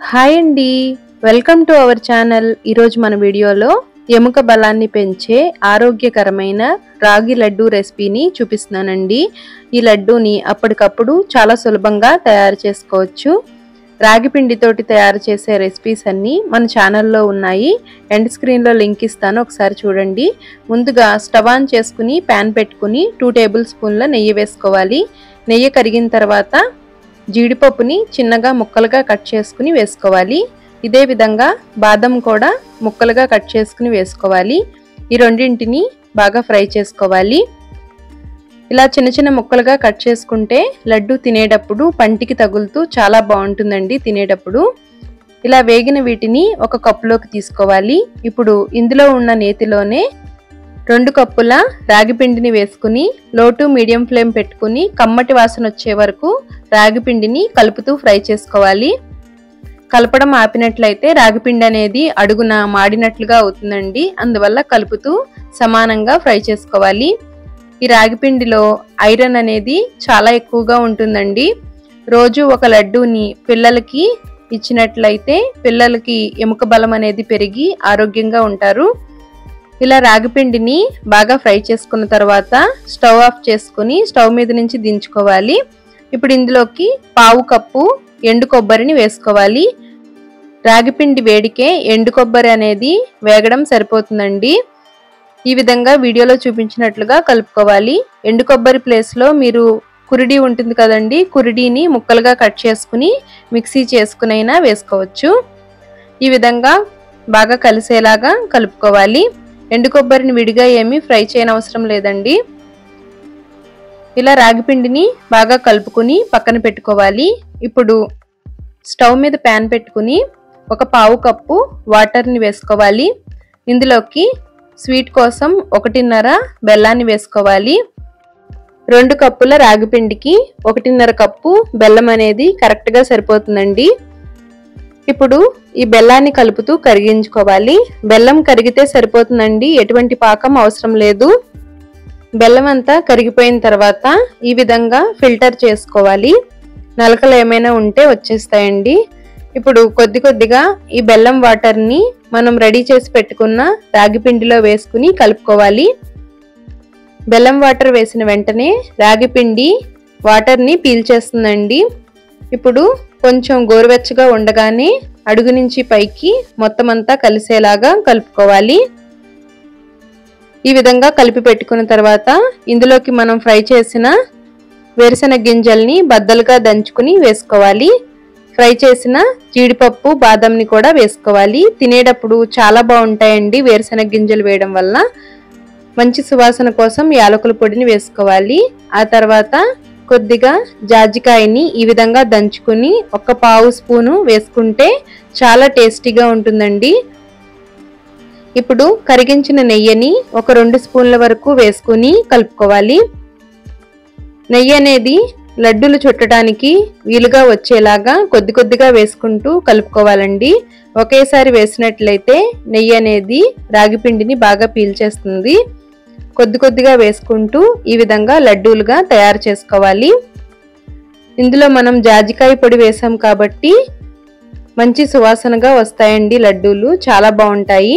Hi అండి, welcome to our channel. ఈరోజు మన వీడియోలో ఎముక బలాన్ని పెంచే ఆరోగ్యకరమైన రాగి లడ్డు రెసిపీని చూపిస్తున్నానండి. ఈ లడ్డూని అప్పటికప్పుడు చాలా సులభంగా తయారు చేసుకోవచ్చు. రాగి పిండితోటి తయారు చేసే రెసిపీస్ అన్నీ మన ఛానల్లో ఉన్నాయి. ఎండ్ స్క్రీన్లో లింక్ ఇస్తాను, ఒకసారి చూడండి. ముందుగా స్టవ్ ఆన్ చేసుకుని ప్యాన్ పెట్టుకుని 2 టేబుల్ స్పూన్ల నెయ్యి వేసుకోవాలి. నెయ్యి కరిగిన తర్వాత జీడిపప్పుని చిన్నగా ముక్కలుగా కట్ చేసుకుని వేసుకోవాలి. ఇదే విధంగా బాదం కూడా ముక్కలుగా కట్ చేసుకుని వేసుకోవాలి. ఈ రెండింటిని బాగా ఫ్రై చేసుకోవాలి. ఇలా చిన్న చిన్న ముక్కలుగా కట్ చేసుకుంటే లడ్డు తినేటప్పుడు పంటికి తగులుతూ చాలా బాగుంటుందండి తినేటప్పుడు. ఇలా వేగిన వీటిని ఒక కప్పులోకి తీసుకోవాలి. ఇప్పుడు ఇందులో ఉన్న నేతిలోనే 2 కప్పుల రాగి పిండిని వేసుకుని లో టు మీడియం ఫ్లేమ్ పెట్టుకుని కమ్మటి వాసన వచ్చే వరకు రాగి పిండిని కలుపుతూ ఫ్రై చేసుకోవాలి. కలపడం ఆపినట్లయితే రాగి పిండి అనేది అడుగున మాడినట్లుగా అవుతుందండి. అందువల్ల కలుపుతూ సమానంగా ఫ్రై చేసుకోవాలి. ఈ రాగి పిండిలో ఐరన్ అనేది చాలా ఎక్కువగా ఉంటుందండి. రోజు ఒక లడ్డూని పిల్లలకి ఇచ్చినట్లయితే పిల్లలకి ఎముక బలం అనేది పెరిగి ఆరోగ్యంగా ఉంటారు. ఇలా రాగి పిండిని బాగా ఫ్రై చేసుకున్న తర్వాత స్టవ్ ఆఫ్ చేసుకుని స్టవ్ మీద నుంచి దించుకోవాలి. ఇప్పుడు ఇందులోకి 1/2 కప్పు ఎండు కొబ్బరిని వేసుకోవాలి. రాగి పిండి వేడికే ఎండు కొబ్బరి అనేది వేగడం సరిపోతుందండి. ఈ విధంగా వీడియోలో చూపించినట్లుగా కలుపుకోవాలి. ఎండు కొబ్బరి ప్లేస్లో మీరు కురిడి ఉంటుంది కదండి, కురిడిని ముక్కలుగా కట్ చేసుకుని మిక్సీ చేసుకునైనా వేసుకోవచ్చు. ఈ విధంగా బాగా కలిసేలాగా కలుపుకోవాలి. ఎండు కొబ్బరిని విడిగా ఏమీ ఫ్రై చేయనవసరం లేదండి. ఇలా రాగి పిండిని బాగా కలుపుకుని పక్కన పెట్టుకోవాలి. ఇప్పుడు స్టవ్ మీద ప్యాన్ పెట్టుకుని ఒక 1/2 కప్పు వాటర్ని వేసుకోవాలి. ఇందులోకి స్వీట్ కోసం 1.5 బెల్లాన్ని వేసుకోవాలి. 2 కప్పుల రాగి పిండికి 1.5 కప్పు బెల్లం అనేది కరెక్ట్గా సరిపోతుందండి. ఇప్పుడు ఈ బెల్లాన్ని కలుపుతూ కరిగించుకోవాలి. బెల్లం కరిగితే సరిపోతుందండి, ఎటువంటి పాకం అవసరం లేదు. బెల్లం అంతా కరిగిపోయిన తర్వాత ఈ విధంగా ఫిల్టర్ చేసుకోవాలి. నలకలు ఏమైనా ఉంటే వచ్చేస్తాయండి. ఇప్పుడు కొద్ది కొద్దిగా ఈ బెల్లం వాటర్ని మనం రెడీ చేసి పెట్టుకున్న రాగి పిండిలో వేసుకుని కలుపుకోవాలి. బెల్లం వాటర్ వేసిన వెంటనే రాగి పిండి వాటర్ని పీల్చేస్తుందండి. ఇప్పుడు కొంచెం గోరువెచ్చగా ఉండగానే అడుగు నుంచి పైకి మొత్తం అంతా కలిసేలాగా కలుపుకోవాలి. ఈ విధంగా కలిపి పెట్టుకున్న తర్వాత ఇందులోకి మనం ఫ్రై చేసిన వేరుశెనగ గింజల్ని బద్దలుగా దంచుకుని వేసుకోవాలి. ఫ్రై చేసిన జీడిపప్పు బాదంని కూడా వేసుకోవాలి. తినేటప్పుడు చాలా బాగుంటాయండి వేరుశెనగ గింజలు వేయడం వల్ల. మంచి సువాసన కోసం యాలకుల పొడిని వేసుకోవాలి. ఆ తర్వాత కొద్దిగా జాజికాయని ఈ విధంగా దంచుకుని 1/4 స్పూను వేసుకుంటే చాలా టేస్టీగా ఉంటుందండి. ఇప్పుడు కరిగించిన నెయ్యిని ఒక 2 స్పూన్ల వరకు వేసుకుని కలుపుకోవాలి. నెయ్యి అనేది లడ్డూలు చుట్టడానికి వీలుగా వచ్చేలాగా కొద్ది కొద్దిగా వేసుకుంటూ కలుపుకోవాలండి. ఒకేసారి వేసినట్లయితే నెయ్యి అనేది రాగి పిండిని బాగా పీల్చేస్తుంది. కొద్ది కొద్దిగా వేసుకుంటూ ఈ విధంగా లడ్డూలుగా తయారు చేసుకోవాలి. ఇందులో మనం జాజికాయ పొడి వేసాం కాబట్టి మంచి సువాసనగా వస్తాయండి లడ్డూలు, చాలా బాగుంటాయి.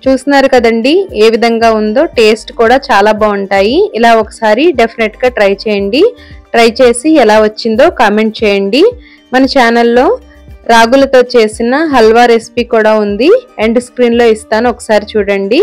చూస్తున్నారు కదండి ఏ విధంగా ఉందో, టేస్ట్ కూడా చాలా బాగుంటాయి. ఇలా ఒకసారి డెఫినెట్గా ట్రై చేయండి. ట్రై చేసి ఎలా వచ్చిందో కామెంట్ చేయండి. మన ఛానల్లో రాగులతో చేసిన హల్వా రెసిపీ కూడా ఉంది, ఎండ్ స్క్రీన్లో ఇస్తాను, ఒకసారి చూడండి.